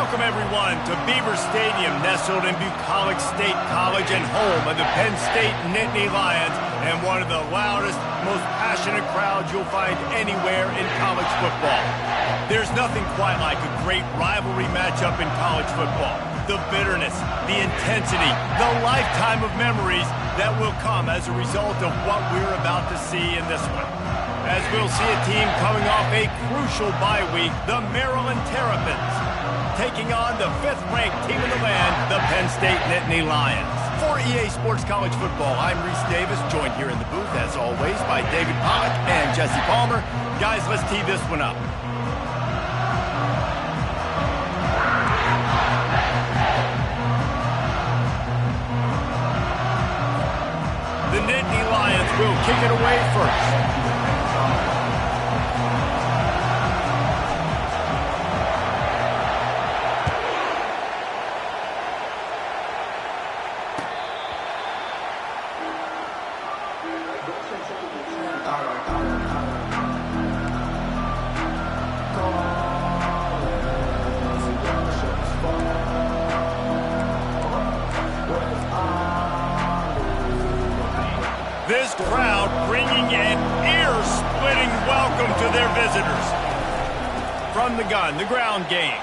Welcome, everyone, to Beaver Stadium, nestled in Bucolic State College and home of the Penn State Nittany Lions, and one of the loudest, most passionate crowds you'll find anywhere in college football. There's nothing quite like a great rivalry matchup in college football. The bitterness, the intensity, the lifetime of memories that will come as a result of what we're about to see in this one. As we'll see a team coming off a crucial bye week, the Maryland Terrapins, taking on the 5th-ranked team in the land, the Penn State Nittany Lions. For EA Sports College Football, I'm Reese Davis, joined here in the booth, as always, by David Pollock and Jesse Palmer. Guys, let's tee this one up. The Nittany Lions will kick it away first. This crowd bringing an ear-splitting welcome to their visitors. From the gun, the ground game.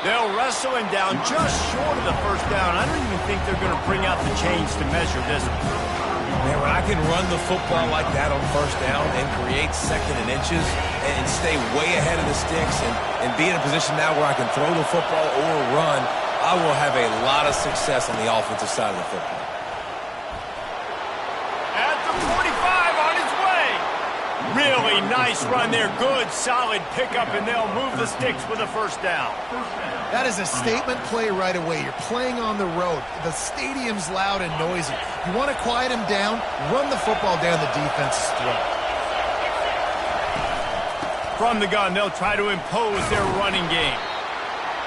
They'll wrestle him down just short of the first down. I don't even think they're going to bring out the chains to measure this one. Man, when I can run the football like that on first down and create second and inches and stay way ahead of the sticks and be in a position now where I can throw the football or run, I will have a lot of success on the offensive side of the football. Really nice run there. Good, solid pickup, and they'll move the sticks with a first down. That is a statement play right away. You're playing on the road. The stadium's loud and noisy. You want to quiet him down, run the football down the defense's throat. From the gun, they'll try to impose their running game.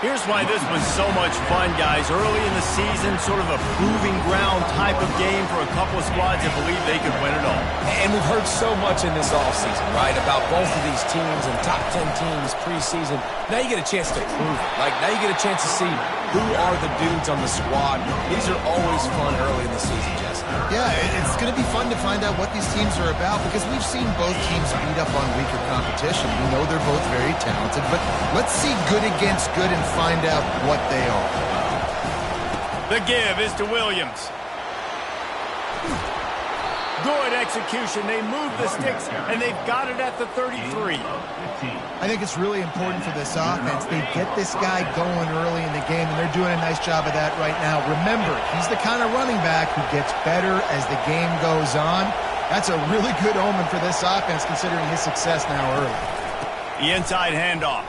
Here's why this was so much fun, guys. Early in the season, sort of a proving ground type of game for a couple of squads that believe they could win it all. And we've heard so much in this offseason, right, about both of these teams and top 10 teams preseason. Now you get a chance to prove it. Like, now you get a chance to see who are the dudes on the squad. These are always fun early in the season, Jesse. Yeah, it's going to be fun to find out what these teams are about because we've seen both teams beat up on weaker competition. We know they're both very talented, but let's see good against good and find out what they are. The give is to Williams. Good execution. They move the sticks, and they've got it at the 33. I think it's really important for this offense. They get this guy going early in the game, and they're doing a nice job of that right now. Remember, he's the kind of running back who gets better as the game goes on. That's a really good omen for this offense, considering his success now early. The inside handoff.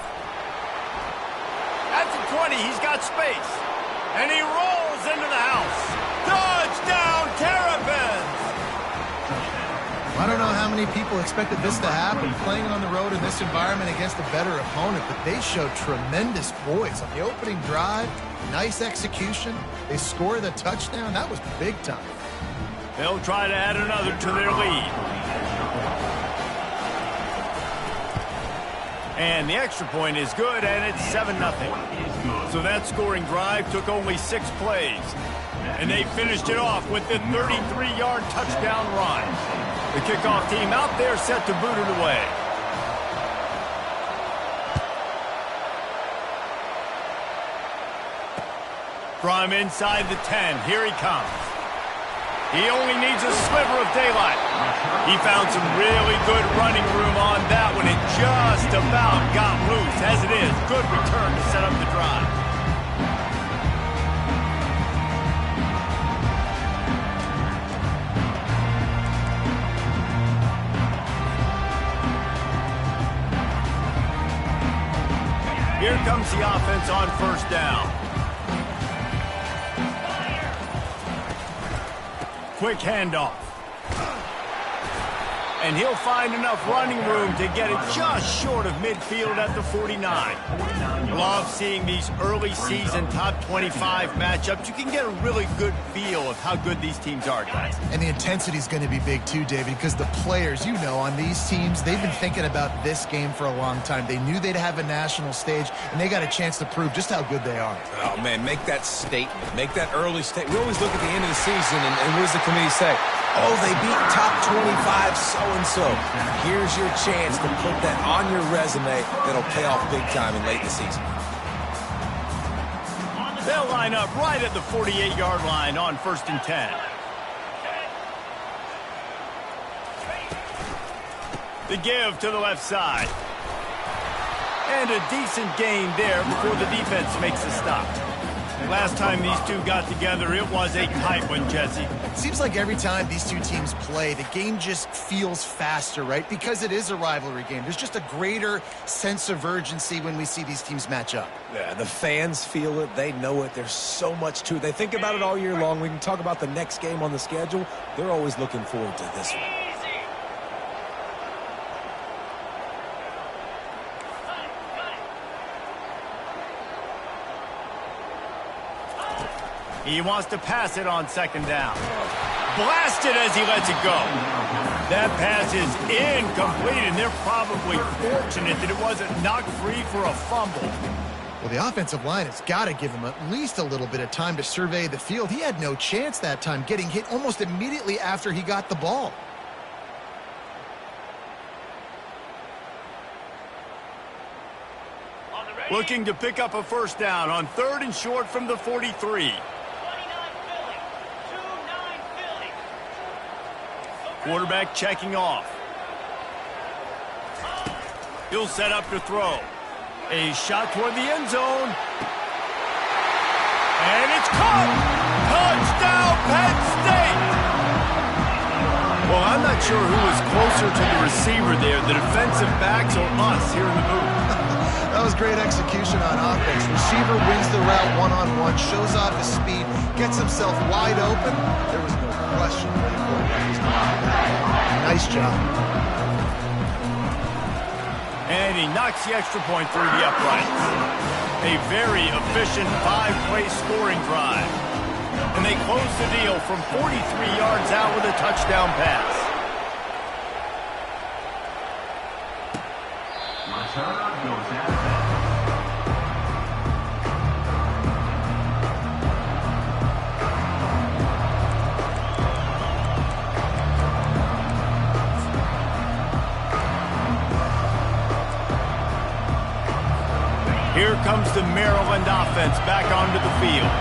At the 20, he's got space. And he rolls into the house. Touchdown, Terrapins! I don't know how many people expected this to happen, playing on the road in this environment against a better opponent, but they showed tremendous poise. On the opening drive, nice execution. They score the touchdown. That was big time. They'll try to add another to their lead. And the extra point is good, and it's 7-0. So that scoring drive took only 6 plays. And they finished it off with the 33-yard touchdown run. The kickoff team out there set to boot it away. From inside the 10, here he comes. He only needs a sliver of daylight. He found some really good running room on that one. It just about got loose. As it is, good return to set up the drive. Here comes the offense on first down. Quick handoff. and he'll find enough running room to get it just short of midfield at the 49. Love seeing these early season top 25 matchups. You can get a really good feel of how good these teams are, guys. And the intensity is going to be big too, David, because the players, you know, on these teams, they've been thinking about this game for a long time. They knew they'd have a national stage, and they got a chance to prove just how good they are. Oh, man, make that statement. Make that early statement. We always look at the end of the season, and what does the committee say? Oh, they beat top 25 so-and-so. Here's your chance to put that on your resume that'll pay off big time in late in the season. They'll line up right at the 48-yard line on 1st and 10. The give to the left side. And a decent gain there before the defense makes a stop. Last time these two got together, it was a tight one, Jesse. It seems like every time these two teams play, the game just feels faster, right? Because it is a rivalry game. There's just a greater sense of urgency when we see these teams match up. Yeah, the fans feel it. They know it. There's so much to it. They think about it all year long. We can talk about the next game on the schedule. They're always looking forward to this one. He wants to pass it on 2nd down. Blasted as he lets it go. That pass is incomplete, and they're probably fortunate that it wasn't knocked free for a fumble. Well, the offensive line has got to give him at least a little bit of time to survey the field. He had no chance that time, getting hit almost immediately after he got the ball. Looking to pick up a 1st down on 3rd and short from the 43. Quarterback checking off. He'll set up to throw. A shot toward the end zone. And it's caught! Touchdown, Penn State! Well, I'm not sure who was closer to the receiver there, the defensive backs or us here in the booth. That was great execution on offense. Receiver wins the route one-on-one, shows off his speed, gets himself wide open. There was no question where the quarterback was going. Nice job. And he knocks the extra point through the uprights. A very efficient 5-play scoring drive. And they close the deal from 43 yards out with a touchdown pass. Here comes the Maryland offense back onto the field.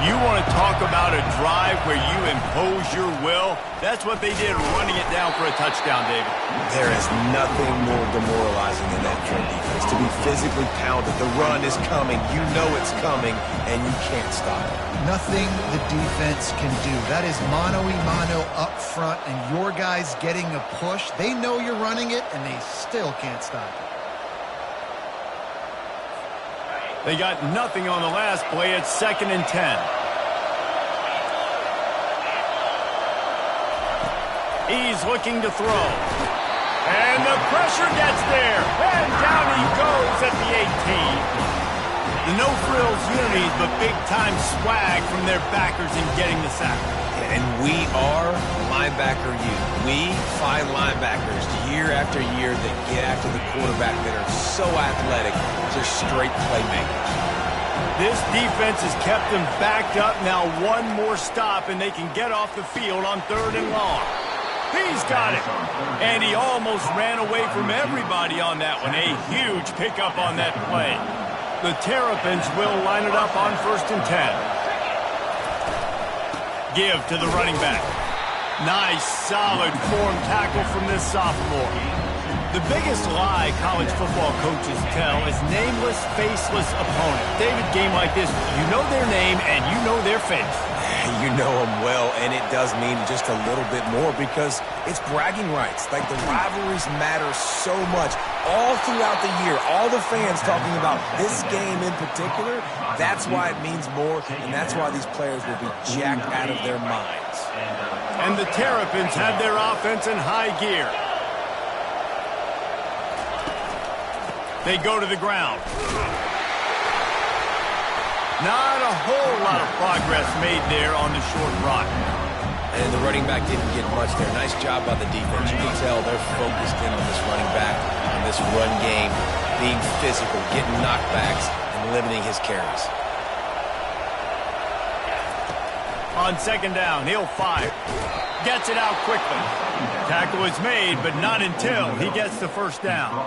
You want to talk about a drive where you impose your will? That's what they did, running it down for a touchdown, David. There is nothing more demoralizing than that for a defense. To be physically pounded, the run is coming, you know it's coming, and you can't stop it. Nothing the defense can do. That is mano-a-mano up front, and your guys getting a push. They know you're running it, and they still can't stop it. They got nothing on the last play. It's 2nd and 10. He's looking to throw. And the pressure gets there. And down he goes at the 18. The no-frills unity, but big-time swag from their backers in getting the sack. And we are linebacker youth. We find linebackers year after year that get after the quarterback that are so athletic, just straight playmakers. This defense has kept them backed up. Now one more stop, and they can get off the field on 3rd and long. He's got it. And he almost ran away from everybody on that one. A huge pickup on that play. The Terrapins will line it up on 1st and 10. Give to the running back. Nice, solid form tackle from this sophomore. The biggest lie college football coaches tell is nameless, faceless opponent. David, game like this, you know their name and you know their face. You know them well, and it does mean just a little bit more because it's bragging rights. Like, the rivalries matter so much all throughout the year. All the fans talking about this game in particular, that's why it means more, and that's why these players will be jacked out of their minds. And the Terrapins have their offense in high gear. They go to the ground. Not a whole lot of progress made there on the short run. And the running back didn't get much there. Nice job by the defense. You can tell they're focused in on this running back, on this run game, being physical, getting knockbacks, and limiting his carries. On second down, he'll fire. Gets it out quickly. Tackle is made, but not until he gets the first down.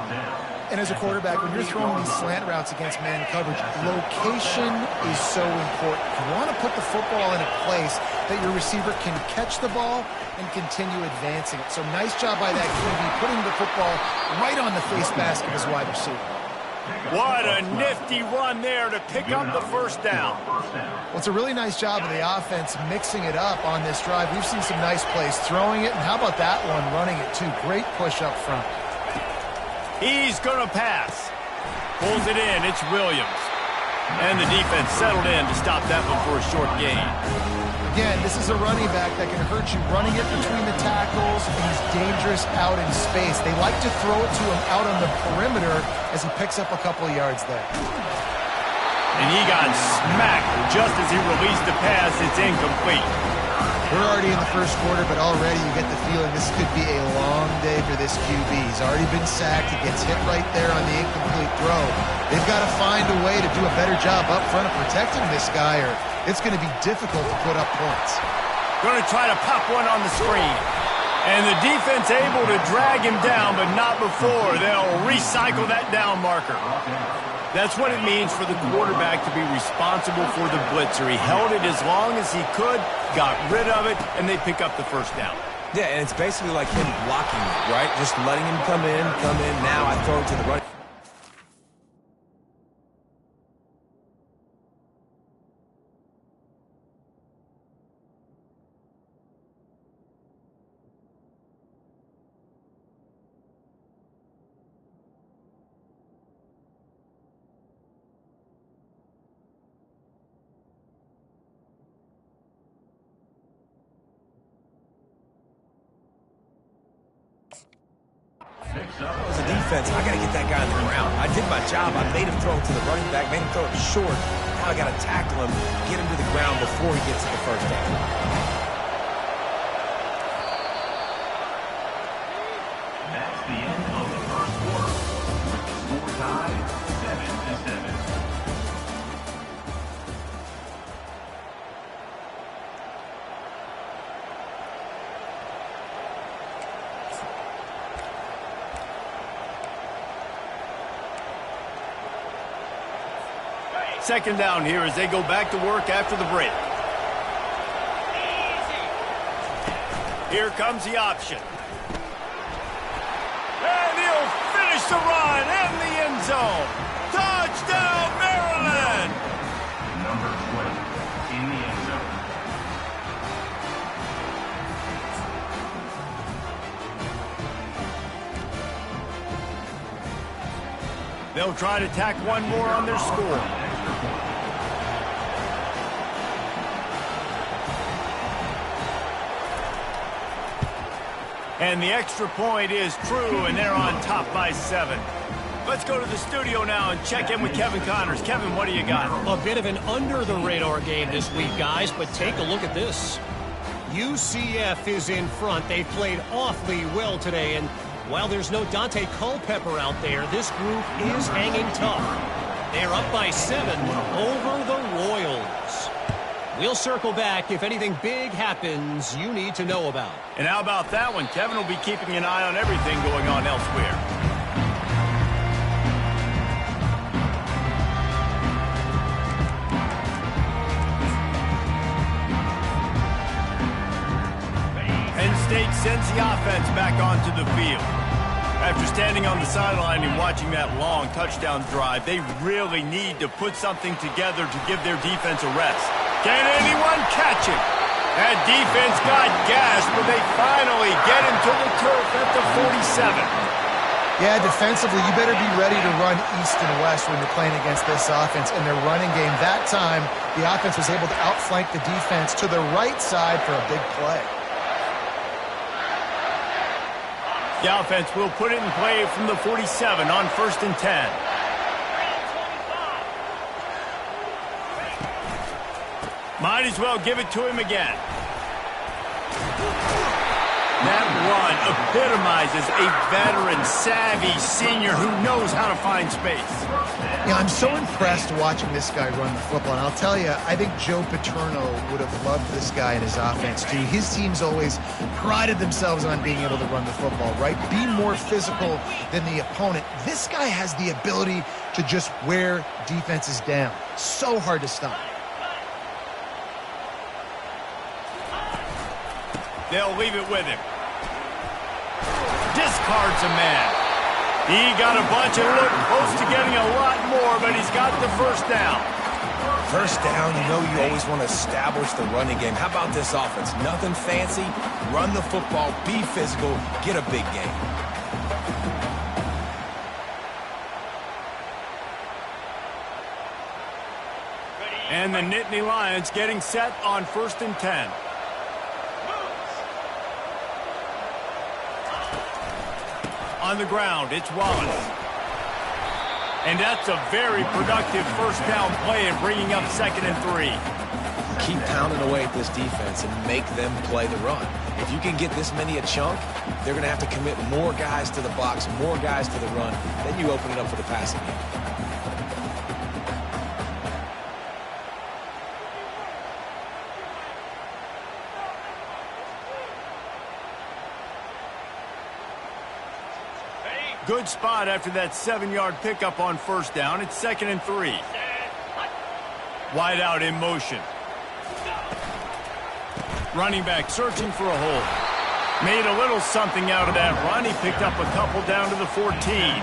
And as a quarterback, when you're throwing these slant routes against man coverage, location is so important. You want to put the football in a place that your receiver can catch the ball and continue advancing it. So nice job by that QB, putting the football right on the face mask of his wide receiver. What a nifty run there to pick up the first down. Well, it's a really nice job of the offense mixing it up on this drive. We've seen some nice plays throwing it, and how about that one running it too? Great push up front. He's going to pass. Pulls it in. It's Williams. And the defense settled in to stop that one for a short gain. Again, this is a running back that can hurt you running it between the tackles, and he's dangerous out in space. They like to throw it to him out on the perimeter as he picks up a couple of yards there. And he got smacked just as he released the pass. It's incomplete. We're already in the first quarter, but already you get the feeling this could be a long day for this QB. He's already been sacked. He gets hit right there on the incomplete throw. They've got to find a way to do a better job up front of protecting this guy, or it's going to be difficult to put up points. Going to try to pop one on the screen. And the defense able to drag him down, but not before. They'll recycle that down marker. That's what it means for the quarterback to be responsible for the blitzer. He held it as long as he could, got rid of it, and they pick up the first down. Yeah, and it's basically like him blocking it, right? Just letting him come in. Now I throw it to the running. As a defense, I got to get that guy on the ground. I did my job. I made him throw it to the running back, made him throw it short. Now I got to tackle him, get him to the ground before he gets to the first down. That's the end of the first quarter. Score tied 7-7. Second down here as they go back to work after the break. Here comes the option. And he'll finish the run in the end zone. Touchdown, Maryland! Number 20 in the end zone. They'll try to tack one more on their score. And the extra point is true, and they're on top by 7. Let's go to the studio now and check in with Kevin Connors. Kevin, what do you got? A bit of an under-the-radar game this week, guys, but take a look at this. UCF is in front. They've played awfully well today, and while there's no Dante Culpepper out there, this group is hanging tough. They're up by 7 over the Royals. We'll circle back if anything big happens you need to know about. And how about that one? Kevin will be keeping an eye on everything going on elsewhere. Penn State sends the offense back onto the field. After standing on the sideline and watching that long touchdown drive, they really need to put something together to give their defense a rest. Can anyone catch him? That defense got gashed, but they finally get him to the turf at the 47. Yeah, defensively, you better be ready to run east and west when you're playing against this offense and their running game. That time, the offense was able to outflank the defense to the right side for a big play. The offense will put it in play from the 47 on 1st and 10. Might as well give it to him again. That run epitomizes a veteran, savvy senior who knows how to find space. Yeah, I'm so impressed watching this guy run the football. And I'll tell you, I think Joe Paterno would have loved this guy in his offense, too. His teams always prided themselves on being able to run the football, right? Be more physical than the opponent. This guy has the ability to just wear defenses down. So hard to stop. They'll leave it with him. Discards a man. He got a bunch and looked close to getting a lot more, but he's got the first down. First down, you know you always want to establish the running game. How about this offense? Nothing fancy. Run the football, be physical, get a big gain. And the Nittany Lions getting set on 1st and 10. On the ground, it's Wallace. And that's a very productive first down play in bringing up 2nd and 3. Keep pounding away at this defense and make them play the run. If you can get this many a chunk, they're going to have to commit more guys to the box, more guys to the run. Then you open it up for the passing game. Good spot after that 7-yard pickup on first down. It's 2nd and 3. Wide out in motion. Running back searching for a hole. Made a little something out of that run. He picked up a couple down to the 14.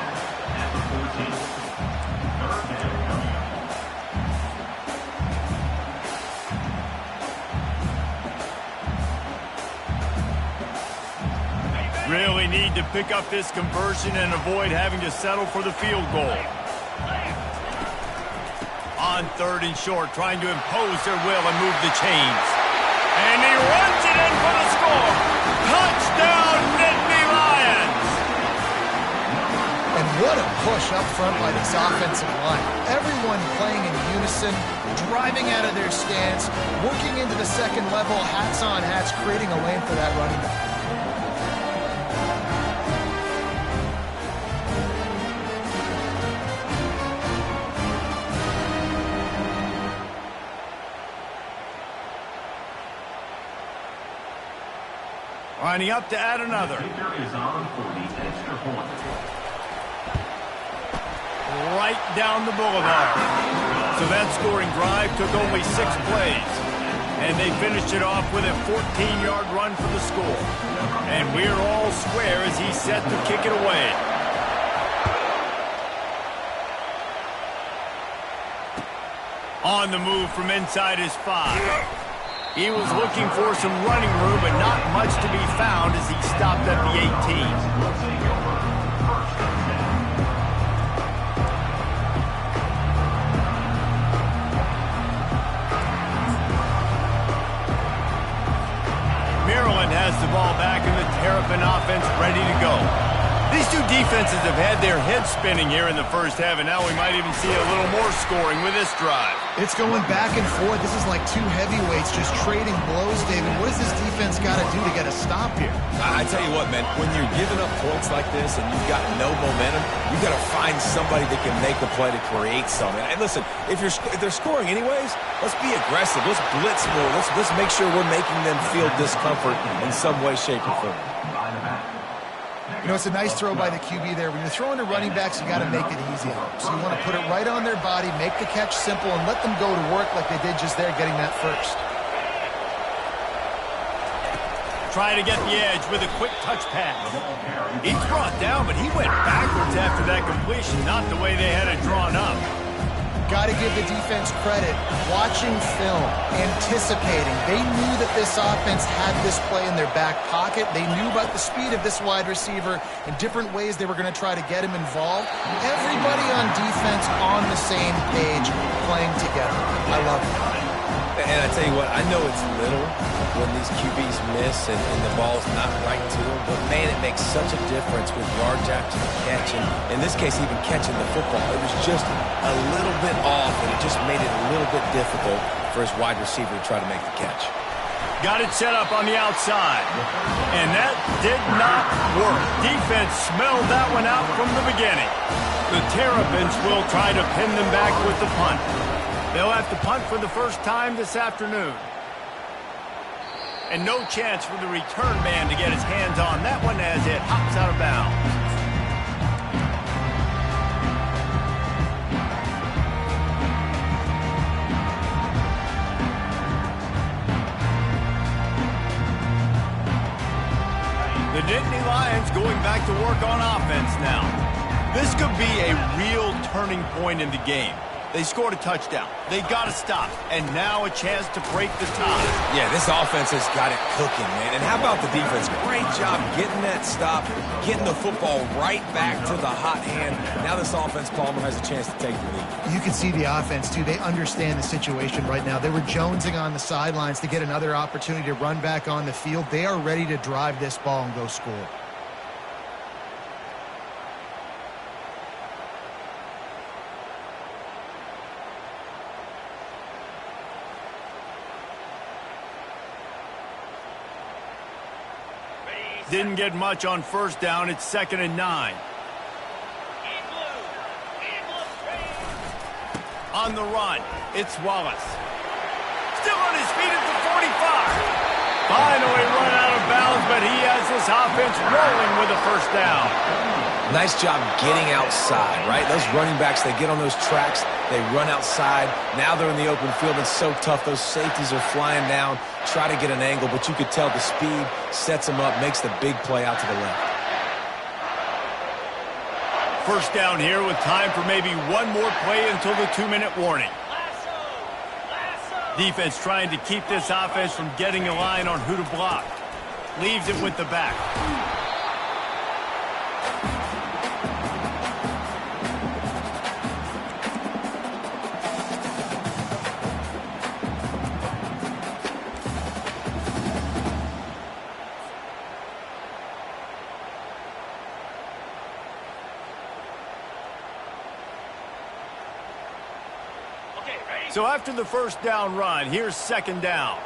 Really need to pick up this conversion and avoid having to settle for the field goal. On 3rd and short, trying to impose their will and move the chains. And he runs it in for the score. Touchdown, Nittany Lions! And what a push up front by this offensive line. Everyone playing in unison, driving out of their stance, working into the second level, hats on hats, creating a lane for that running back. Lining up to add another. Kicker is on for the extra point. Right down the boulevard. So that scoring drive took only 6 plays. And they finished it off with a 14-yard run for the score. And we're all square as he's set to kick it away. On the move from inside his 5. He was looking for some running room, but not much to be found as he stopped at the 18. Maryland has the ball back in the Terrapin offense ready to go. These two defenses have had their heads spinning here in the first half, and now we might even see a little more scoring with this drive. It's going back and forth. This is like two heavyweights just trading blows, David. What does this defense got to do to get a stop here? I tell you what, man, when you're giving up points like this and you've got no momentum, you got to find somebody that can make a play to create something. And listen, if they're scoring anyways, let's be aggressive. Let's blitz more. Let's make sure we're making them feel discomfort in some way, shape, or form. You know, it's a nice throw by the QB there. When you're throwing to running backs, you got to make it easy on them. So you want to put it right on their body, make the catch simple, and let them go to work like they did just there, getting that first. Try to get the edge with a quick touch pass. He's brought down, but he went backwards after that completion, not the way they had it drawn up. Got to give the defense credit. Watching film, anticipating. They knew that this offense had this play in their back pocket. They knew about the speed of this wide receiver and different ways they were going to try to get him involved. Everybody on defense on the same page, playing together. I love it. And I tell you what, I know it's little when these QBs miss and the ball's not right to them, but man, it makes such a difference with yards after the catch. And in this case, even catching the football, it was just a little bit off, and it just made it a little bit difficult for his wide receiver to try to make the catch. Got it set up on the outside. And that did not work. Defense smelled that one out from the beginning. The Terrapins will try to pin them back with the punt. They'll have to punt for the first time this afternoon. And no chance for the return man to get his hands on that one as it hops out of bounds. The Nittany Lions going back to work on offense now. This could be a real turning point in the game. They scored a touchdown. They got to stop. And now a chance to break the tie. Yeah, this offense has got it cooking, man. And how about the defense? Great job getting that stop, getting the football right back to the hot hand. Now this offense, Palmer, has a chance to take the lead. You can see the offense, too. They understand the situation right now. They were jonesing on the sidelines to get another opportunity to run back on the field. They are ready to drive this ball and go score. Didn't get much on first down. It's 2nd and 9. On the run, it's Wallace. Still on his feet at the 45. Finally run out of bounds, but he has this offense rolling with a first down. Nice job getting outside, right? Those running backs, they get on those tracks, they run outside. Now they're in the open field. It's so tough. Those safeties are flying down, try to get an angle, but you could tell the speed sets them up, makes the big play out to the left. First down here with time for maybe one more play until the 2-minute warning. Defense trying to keep this offense from getting a line on who to block. Leaves it with the back. So after the first down run, here's 2nd down.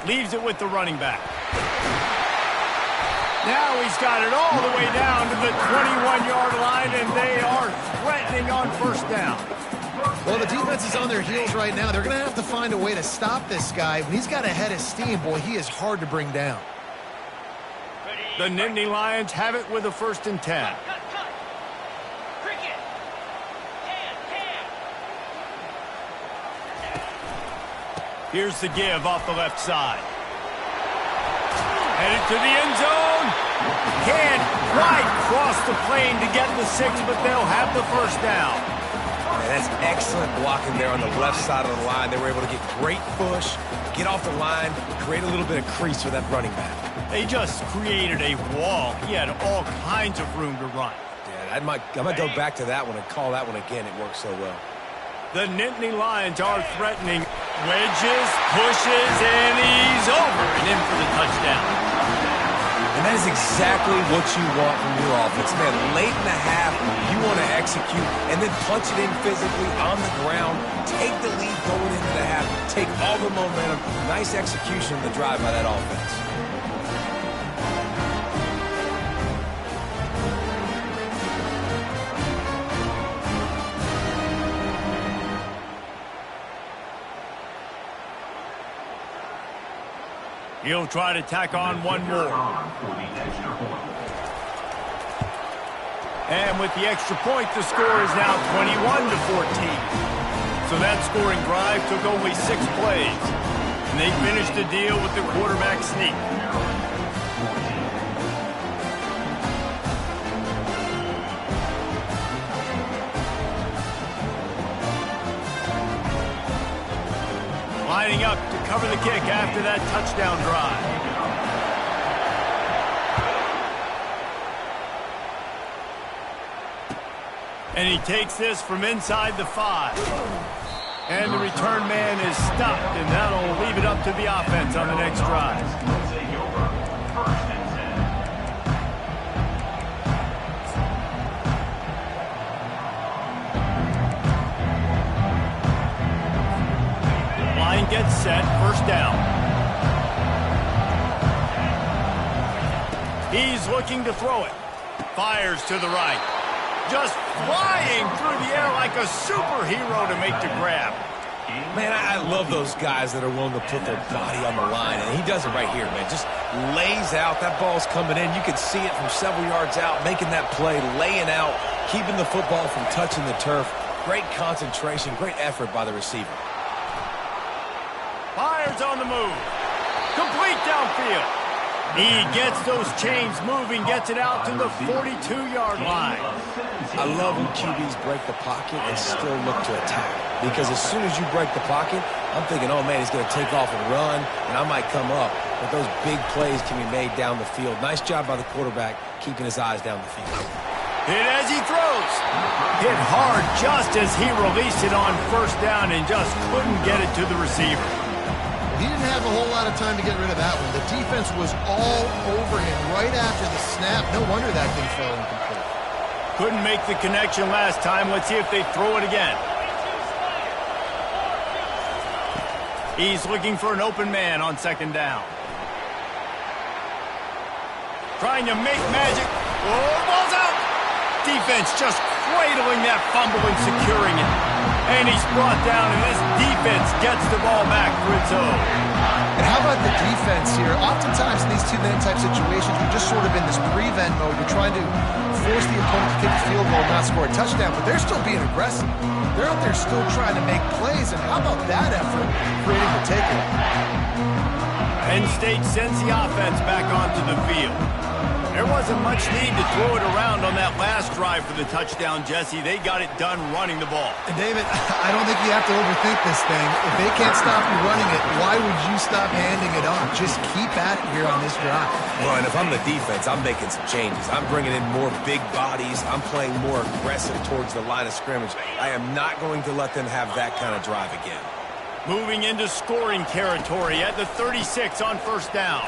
Leaves it with the running back. Now he's got it all the way down to the 21-yard line, and they are threatening on first down. Well, the defense is on their heels right now. They're going to have to find a way to stop this guy. When he's got a head of steam, boy, he is hard to bring down. The Nittany Lions have it with a 1st and 10. Here's the give off the left side. Headed to the end zone. Can't quite cross the plane to get the 6, but they'll have the first down. Man, that's excellent blocking there on the left side of the line. They were able to get great push, get off the line, create a little bit of crease for that running back. They just created a wall. He had all kinds of room to run. Yeah, I might go back to that one and call that one again. It worked so well. The Nittany Lions are threatening. Wedges, pushes, and he's over and in for the touchdown. And that is exactly what you want from your offense. Man, late in the half, you want to execute and then punch it in physically on the ground. Take the lead going into the half. Take all the momentum. Nice execution of the drive by that offense. He'll try to tack on one more. And with the extra point, the score is now 21-14. So that scoring drive took only 6 plays. And they finished the deal with the quarterback sneak. Lining up to cover the kick after that touchdown drive. And he takes this from inside the 5. And the return man is stopped, and that'll leave it up to the offense on the next drive. Take over. First and 10. Line gets set, first down. He's looking to throw it. Fires to the right. Just flying through the air like a superhero to make the grab. Man, I love those guys that are willing to put their body on the line, and he does it right here, man. Just lays out. That ball's coming in. You can see it from several yards out, making that play, laying out, keeping the football from touching the turf. Great concentration, great effort by the receiver. Fires on the move. Complete downfield. He gets those chains moving, gets it out to the 42-yard line. I love when QBs break the pocket and still look to attack. Because as soon as you break the pocket, I'm thinking, oh, man, he's going to take off and run, and I might come up. But those big plays can be made down the field. Nice job by the quarterback keeping his eyes down the field. Hit as he throws. Hit hard just as he released it on first down and just couldn't get it to the receiver. He didn't have a whole lot of time to get rid of that one. The defense was all over him right after the snap. No wonder that thing fell incomplete. Couldn't make the connection last time. Let's see if they throw it again. He's looking for an open man on second down. Trying to make magic. Oh, ball's out. Defense just cradling that fumble and securing it. And he's brought down, and this defense gets the ball back for its own. And how about the defense here? Oftentimes in these two-minute type situations, you're just sort of in this prevent mode. You're trying to force the opponent to kick a field goal and not score a touchdown, but they're still being aggressive. They're out there still trying to make plays, and how about that effort creating the takeaway? Penn State sends the offense back onto the field. There wasn't much need to throw it around on that last drive for the touchdown, Jesse. They got it done running the ball. And David, I don't think you have to overthink this thing. If they can't stop you running it, why would you stop handing it off? Just keep at it here on this drive. Well, and if I'm the defense, I'm making some changes. I'm bringing in more big bodies. I'm playing more aggressive towards the line of scrimmage. I am not going to let them have that kind of drive again. Moving into scoring territory at the 36 on first down.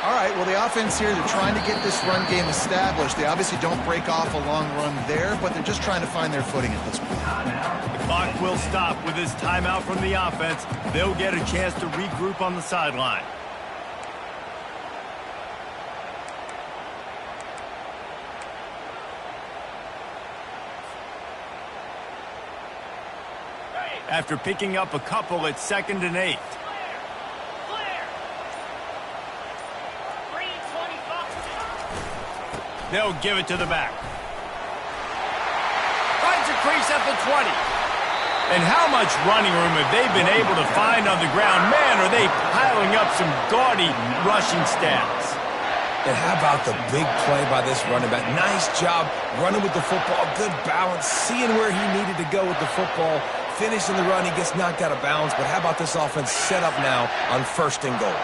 All right, well, the offense here, they're trying to get this run game established. They obviously don't break off a long run there, but they're just trying to find their footing at this point. The clock will stop with this timeout from the offense. They'll get a chance to regroup on the sideline. After picking up a couple, it's 2nd and 8. They'll give it to the back. Finds a crease at the 20. And how much running room have they been able to find on the ground? Man, are they piling up some gaudy rushing stats. And how about the big play by this running back? Nice job running with the football. Good balance, seeing where he needed to go with the football. Finishing the run, he gets knocked out of bounds. But how about this offense set up now on 1st and goal?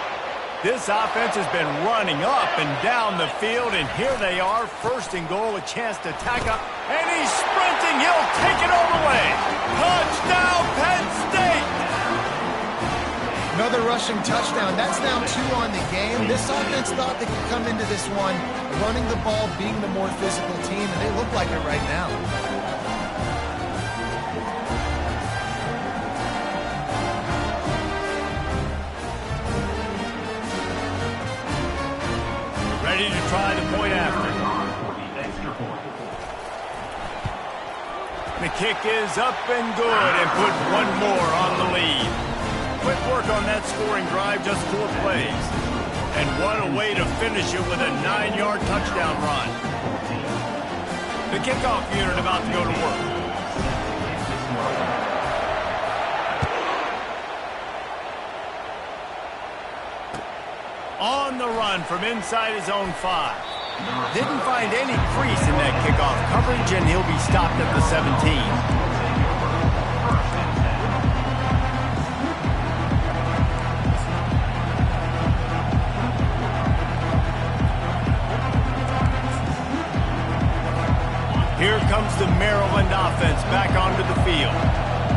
This offense has been running up and down the field, and here they are, 1st and goal, a chance to tack up, and he's sprinting, he'll take it all the way. Touchdown, Penn State! Another rushing touchdown. That's now 2 on the game. This offense thought they could come into this one running the ball, being the more physical team, and they look like it right now. Ready to try the point after. The kick is up and good and put one more on the lead. Quick work on that scoring drive, just 4 plays. And what a way to finish it with a 9-yard touchdown run. The kickoff unit about to go to work. On the run from inside his own 5. Didn't find any crease in that kickoff coverage, and he'll be stopped at the 17. Here comes the Maryland offense back onto the field.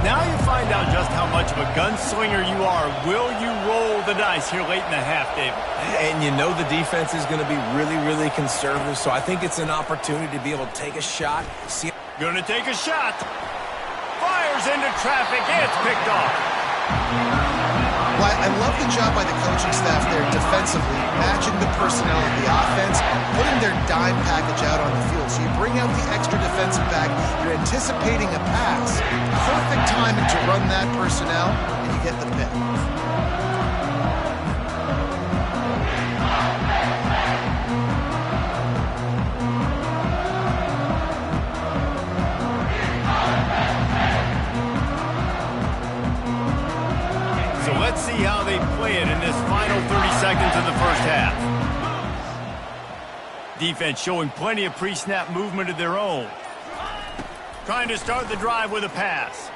Now you find out just how much of a gunslinger you are. Will you roll the dice here late in the half, David? And you know the defense is going to be really, really conservative, so I think it's an opportunity to be able to take a shot. Gonna take a shot. Fires into traffic. It's picked off. Well, I love the job by the coaching staff there defensively, matching the personnel of the offense, putting their dime package out on the field. So you bring out the extra defensive back, you're anticipating a pass. Perfect timing to run that personnel, and you get the pick. So let's see how they play it in this final 30 seconds of the first half. Defense showing plenty of pre-snap movement of their own. Trying to start the drive with a pass.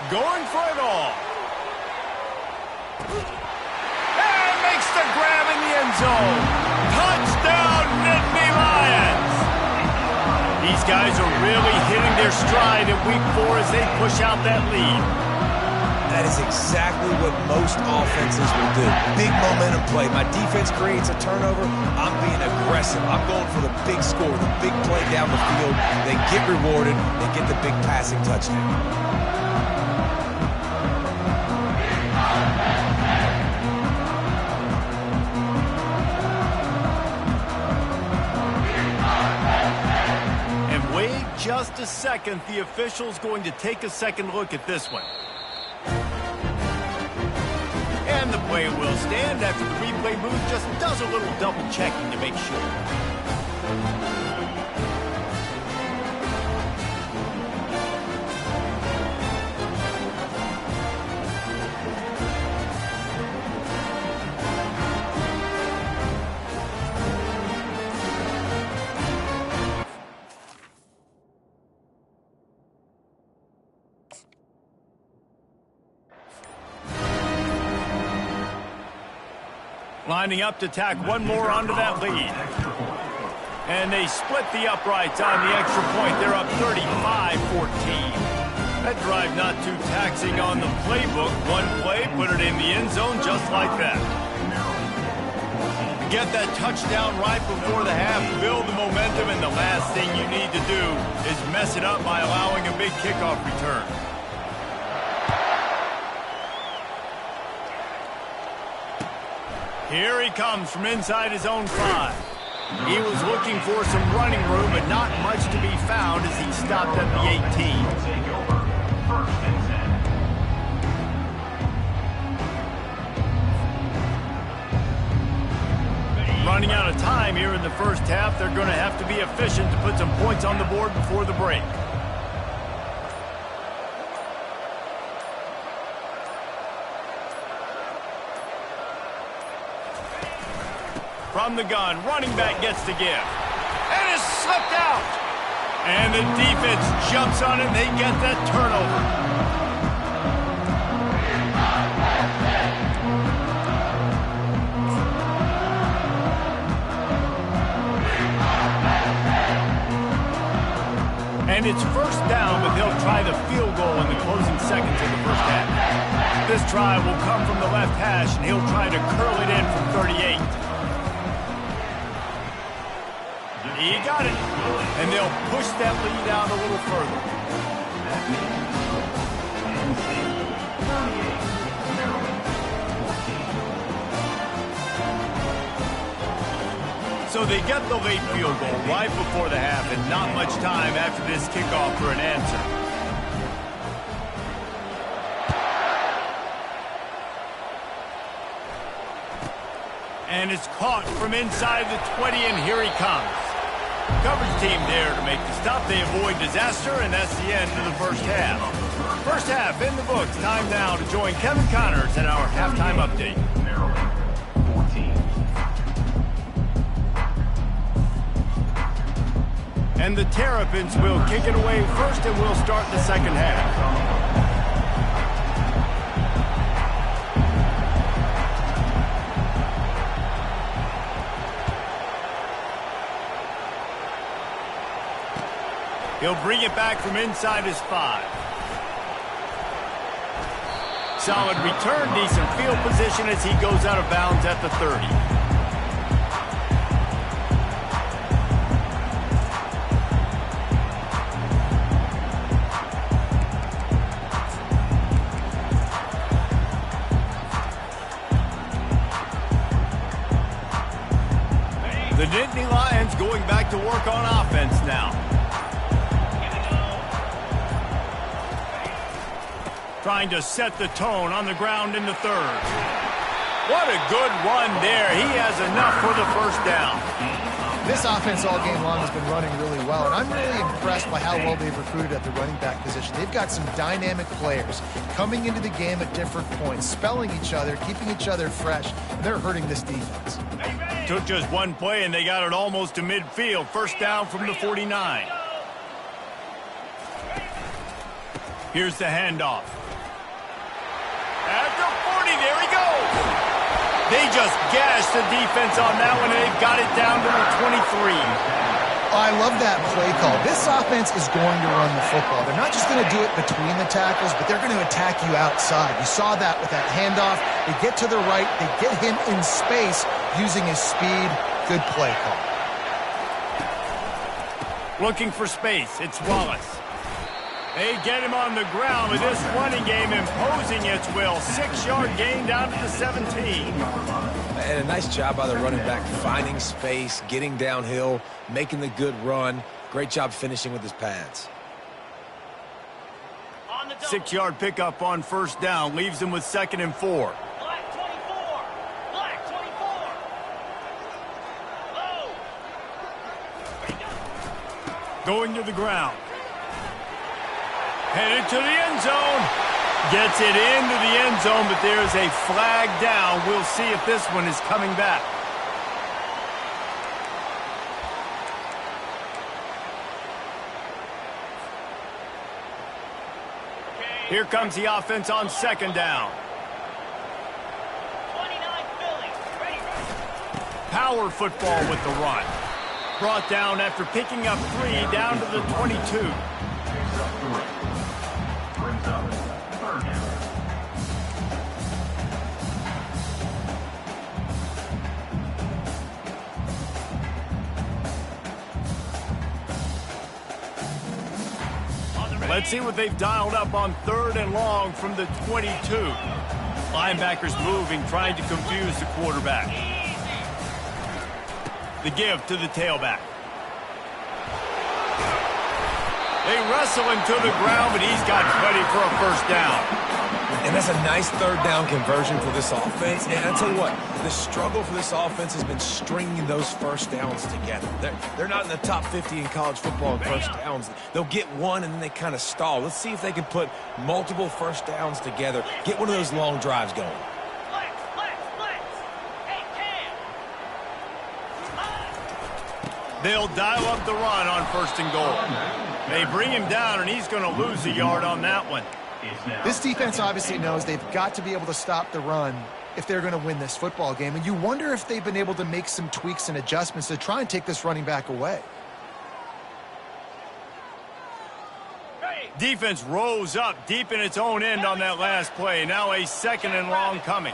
Going for it all. And makes the grab in the end zone. Touchdown, Nittany Lions! These guys are really hitting their stride in week 4 as they push out that lead. That is exactly what most offenses will do. Big momentum play. My defense creates a turnover. I'm being aggressive. I'm going for the big score, the big play down the field. They get rewarded. They get the big passing touchdown. And wait just a second. The official's going to take a second look at this one. And the play will stand after the replay booth just does a little double checking to make sure. Lining up to tack one more onto that lead. And they split the uprights on the extra point. They're up 35-14. That drive not too taxing on the playbook. One play, put it in the end zone just like that. Get that touchdown right before the half, build the momentum, and the last thing you need to do is mess it up by allowing a big kickoff return. Here he comes from inside his own 5. He was looking for some running room, but not much to be found as he stopped at the 18. First and 10. Running out of time here in the first half, they're going to have to be efficient to put some points on the board before the break. From the gun, running back gets the give. And it's slipped out. And the defense jumps on it, and they get that turnover. And it's first down, but they'll try the field goal in the closing seconds of the first half. This try will come from the left hash, and he'll try to curl it in from 38. He got it, and they'll push that lead out a little further. So they get the late field goal right before the half, and not much time after this kickoff for an answer. And it's caught from inside the 20, and here he comes. Coverage team there to make the stop. They avoid disaster, and that's the end of the first half. First half in the books. Time now to join Kevin Connors in our halftime update. Maryland, 14. And the Terrapins will kick it away first, and we'll start the second half. He'll bring it back from inside his 5. Solid return, decent field position as he goes out of bounds at the 30. The Nittany Lions going back to work on offense now. Trying to set the tone on the ground in the 3rd. What a good run there. He has enough for the first down. This offense all game long has been running really well, and I'm really impressed by how well they've recruited at the running back position. They've got some dynamic players coming into the game at different points, spelling each other, keeping each other fresh, and they're hurting this defense. Took just one play, and they got it almost to midfield. First down from the 49. Here's the handoff. At the 40, there he goes. They just gashed the defense on that one, and they got it down to the 23. I love that play call. This offense is going to run the football. They're not just going to do it between the tackles, but they're going to attack you outside. You saw that with that handoff. They get to the right. They get him in space using his speed. Good play call. Looking for space. It's Wallace. They get him on the ground with this running game imposing its will. 6-yard gain down to the 17. And a nice job by the running back, finding space, getting downhill, making the good run. Great job finishing with his pads. 6-yard pickup on first down leaves him with 2nd and 4. Black 24. Black 24. Low. Going to the ground. Headed to the end zone. Gets it into the end zone, but there's a flag down. We'll see if this one is coming back. Here comes the offense on 2nd down. 29 Philly. Ready. Power football with the run. Brought down after picking up 3 down to the 22. Brings up 3rd down. Let's see what they've dialed up on 3rd and long from the 22. Linebackers moving, trying to confuse the quarterback. The give to the tailback. They wrestle him to the ground, but he's got plenty for a first down. And that's a nice 3rd down conversion for this offense. And I'll tell you what, the struggle for this offense has been stringing those first downs together. They're not in the top 50 in college football in first downs. They'll get one and then they kind of stall. Let's see if they can put multiple first downs together, get one of those long drives going. Flex, flex, flex. Hey, Cam. They'll dial up the run on 1st and goal. They bring him down, and he's going to lose a yard on that one. This defense obviously knows they've got to be able to stop the run if they're going to win this football game. And you wonder if they've been able to make some tweaks and adjustments to try and take this running back away. Defense rose up deep in its own end on that last play. Now a 2nd and long coming.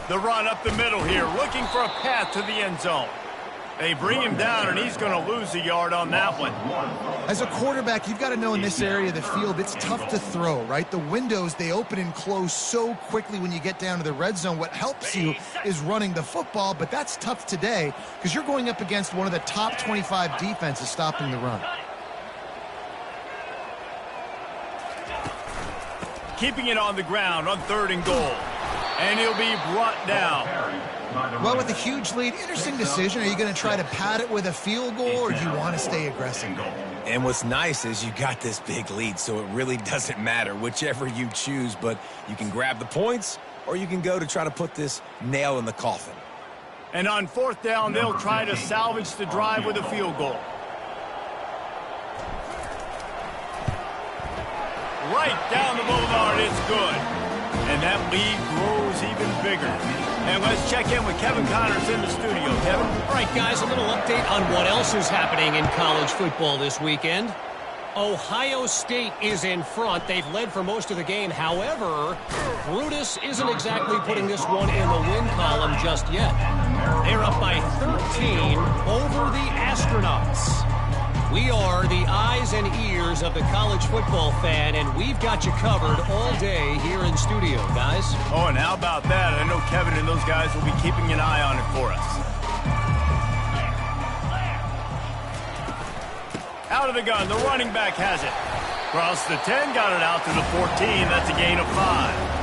The run up the middle here, looking for a path to the end zone. They bring him down, and he's going to lose a yard on that one. As a quarterback, you've got to know in this area of the field, it's tough to throw, right? The windows, they open and close so quickly when you get down to the red zone. What helps you is running the football, but that's tough today because you're going up against one of the top 25 defenses stopping the run. Keeping it on the ground on 3rd and goal. And he'll be brought down. Well, with a huge lead, interesting decision. Are you going to try to pad it with a field goal, or do you want to stay aggressive? And what's nice is you got this big lead, so it really doesn't matter whichever you choose, but you can grab the points, or you can go to try to put this nail in the coffin. And on 4th down, they'll try to salvage the drive with a field goal. Right down the boulevard, it's good. And that lead grows even bigger. And let's check in with Kevin Connors in the studio. Kevin? All right, guys, a little update on what else is happening in college football this weekend. Ohio State is in front. They've led for most of the game. However, Brutus isn't exactly putting this one in the win column just yet. They're up by 13 over the Astronauts. We are the eyes and ears of the college football fan, and we've got you covered all day here in studio, guys. Oh, and how about that? I know Kevin and those guys will be keeping an eye on it for us. Out of the gun, the running back has it. Cross the 10, got it out to the 14. That's a gain of 5.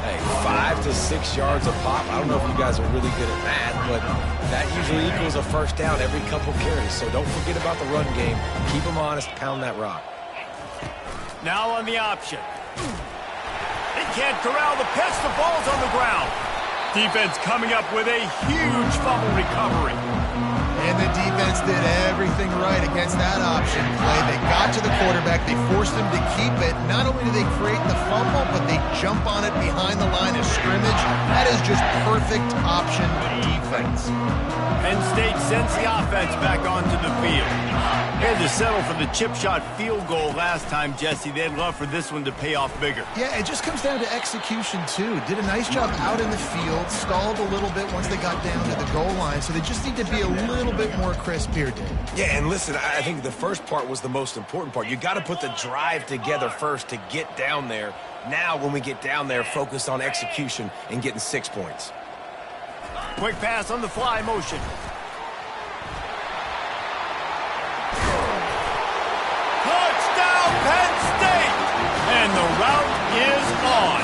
Hey, 5 to 6 yards a pop. I don't know if you guys are really good at that, but that usually equals a first down every couple carries. So don't forget about the run game. Keep them honest, pound that rock. Now on the option. They can't corral the pitch. The ball's on the ground. Defense coming up with a huge fumble recovery. And the defense did everything right against that option play. They got to the quarterback. They forced him to keep it. Not only do they create the fumble, but they jump on it behind the line of scrimmage. That is just perfect option defense. Penn State sends the offense back onto the field. They had to settle for the chip shot field goal last time, Jesse. They'd love for this one to pay off bigger. Yeah, it just comes down to execution, too. Did a nice job out in the field, stalled a little bit once they got down to the goal line, so they just need to be a little bit more crisp here, Dave. Yeah, and listen, I think the first part was the most important part. You got to put the drive together first to get down there. Now, when we get down there, focus on execution and getting 6 points. Quick pass on the fly motion. Touchdown, Penn State! And the route is on.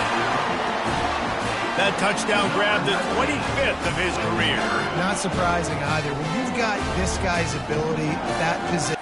That touchdown grabbed the 25th of his career. Not surprising either. When you've got this guy's ability, that possession,